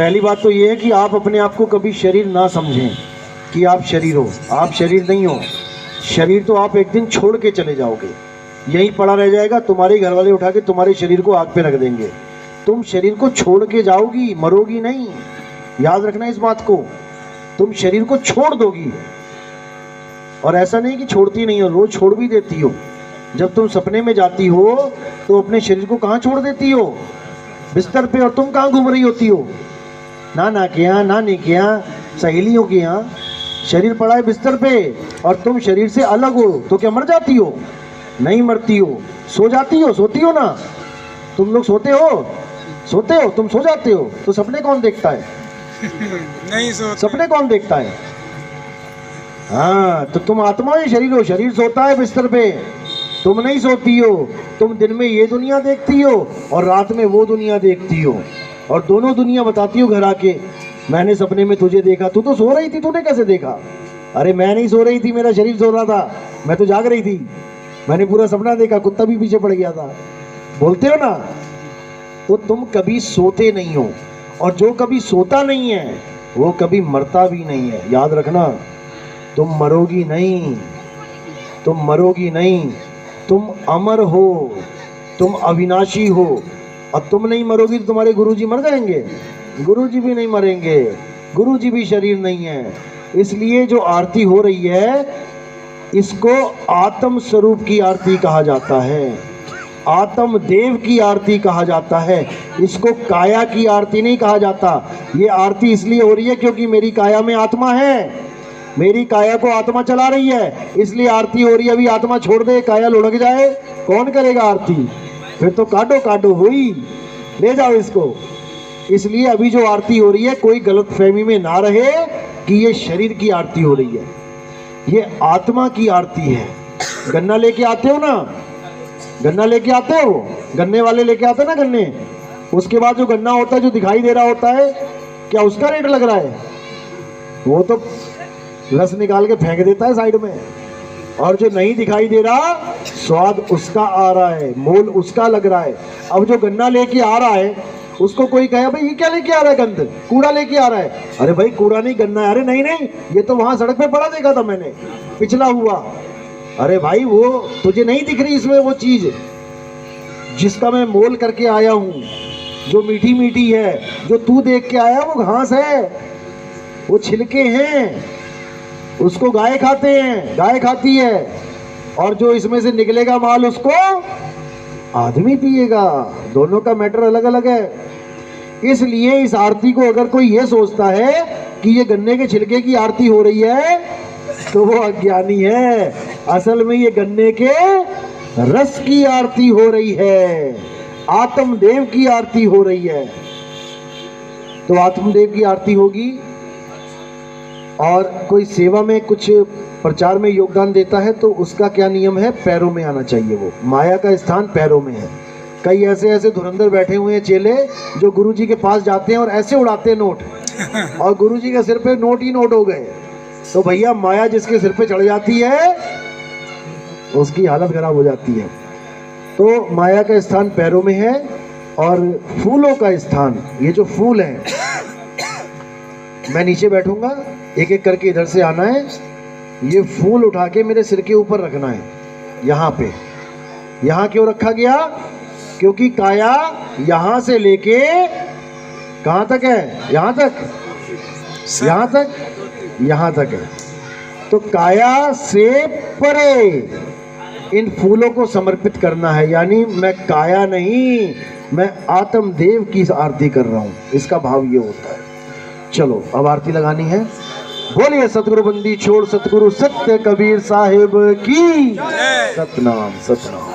पहली बात तो ये है कि आप अपने आप को कभी शरीर ना समझें कि आप शरीर हो। आप शरीर नहीं हो। शरीर तो आप एक दिन छोड़ के चले जाओगे, यहीं पड़ा रह जाएगा। तुम्हारे घर वाले उठा के तुम्हारे शरीर को आग पे रख देंगे। तुम शरीर को छोड़ के जाओगी, मरोगी नहीं। याद रखना इस बात को। तुम शरीर को छोड़ दोगी, और ऐसा नहीं कि छोड़ती नहीं हो, रोज छोड़ भी देती हो। जब तुम सपने में जाती हो तो अपने शरीर को कहाँ छोड़ देती हो? बिस्तर पे। और तुम कहाँ घूम रही होती हो? नाना के यहाँ, नानी के यहाँ, सहेलियों के यहाँ। शरीर पड़ा है बिस्तर पे और तुम शरीर से अलग हो, तो क्या मर जाती हो? नहीं मरती हो। सो जाती हो, सोती हो ना। तुम लोग सोते हो? सोते हो, तुम सो जाते हो। तो सपने कौन देखता है? नहीं सोते। सपने कौन देखता है? हाँ, तो तुम आत्मा या शरीर हो? शरीर सोता है बिस्तर पे, तुम नहीं सोती हो। तुम दिन में ये दुनिया देखती हो और रात में वो दुनिया देखती हो, और दोनों दुनिया बताती हो घर आके, मैंने सपने में तुझे देखा। तू तो सो रही थी, तूने कैसे देखा? अरे मैं नहीं सो रही थी, मेरा शरीर सो रहा था, मैं तो जाग रही थी। मैंने पूरा सपना देखा, कुत्ता भी पीछे पड़ गया था। बोलते हो ना। तो तुम कभी सोते नहीं हो, और जो कभी सोता नहीं है वो कभी मरता भी नहीं है। याद रखना, तुम मरोगी नहीं, तुम मरोगी नहीं। तुम अमर हो, तुम अविनाशी हो। अब तुम नहीं मरोगी तो तुम्हारे गुरुजी मर जाएंगे? गुरुजी भी नहीं मरेंगे, गुरुजी भी शरीर नहीं है। इसलिए जो आरती हो रही है, इसको आत्म स्वरूप की आरती कहा जाता है, आत्म देव की आरती कहा जाता है। इसको काया की आरती नहीं कहा जाता। ये आरती इसलिए हो रही है क्योंकि मेरी काया में आत्मा है, मेरी काया को आत्मा चला रही है, इसलिए आरती हो रही है। अभी आत्मा छोड़ दे, काया लुढ़क जाए, कौन करेगा आरती? फिर तो काटो काटो हुई, ले जाओ इसको। इसलिए अभी जो आरती हो रही है, कोई गलतफहमी में ना रहे कि ये शरीर की आरती हो रही है, ये आत्मा की आरती है। गन्ना लेके आते हो ना, गन्ना लेके आते हो, गन्ने वाले लेके आते ना गन्ने। उसके बाद जो गन्ना होता है, जो दिखाई दे रहा होता है, क्या उसका रेट लग रहा है? वो तो रस निकाल के फेंक देता है साइड में। और जो नहीं दिखाई दे रहा, स्वाद उसका आ रहा है, मोल उसका लग रहा है। अब जो गन्ना लेके आ रहा है, उसको कोई कहे भाई ये क्या लेके आ रहा है? गंद, कूड़ा लेके आ रहा है। अरे भाई कूड़ा नहीं, गन्ना है। अरे नहीं नहीं, ये तो वहां सड़क पे पड़ा देखा था मैंने, पिछला हुआ। अरे भाई वो तुझे नहीं दिख रही इसमें वो चीज जिसका मैं मोल करके आया हूं, जो मीठी मीठी है, जो तू देख के आया, वो घास है, वो छिलके हैं, उसको गाय खाते हैं, गाय खाती है। और जो इसमें से निकलेगा माल, उसको आदमी पिएगा। दोनों का मैटर अलग अलग है। इसलिए इस आरती को अगर कोई ये सोचता है कि ये गन्ने के छिलके की आरती हो रही है, तो वो अज्ञानी है। असल में ये गन्ने के रस की आरती हो रही है, आत्मदेव की आरती हो रही है। तो आत्मदेव की आरती होगी। और कोई सेवा में कुछ प्रचार में योगदान देता है तो उसका क्या नियम है? पैरों में आना चाहिए। वो माया का स्थान पैरों में है। कई ऐसे ऐसे धुरंधर बैठे हुए हैं चेले, जो गुरुजी के पास जाते हैं और ऐसे उड़ाते हैं नोट, और गुरुजी के सिर पे नोट ही नोट हो गए। तो भैया माया जिसके सिर पे चढ़ जाती है, उसकी हालत खराब हो जाती है। तो माया का स्थान पैरों में है। और फूलों का स्थान, ये जो फूल है, मैं नीचे बैठूंगा, एक एक करके इधर से आना है। ये फूल उठा के मेरे सिर के ऊपर रखना है, यहाँ पे। यहाँ क्यों रखा गया? क्योंकि काया यहाँ से लेके कहाँ तक है? यहाँ तक, यहाँ तक, यहाँ तक है। तो काया से परे इन फूलों को समर्पित करना है। यानी मैं काया नहीं, मैं आत्मदेव की आरती कर रहा हूँ। इसका भाव ये होता है। चलो अब आरती लगानी है। बोलिए सतगुरु बंदी छोड़ सतगुरु सत्य कबीर साहिब की सतनाम, सतनाम।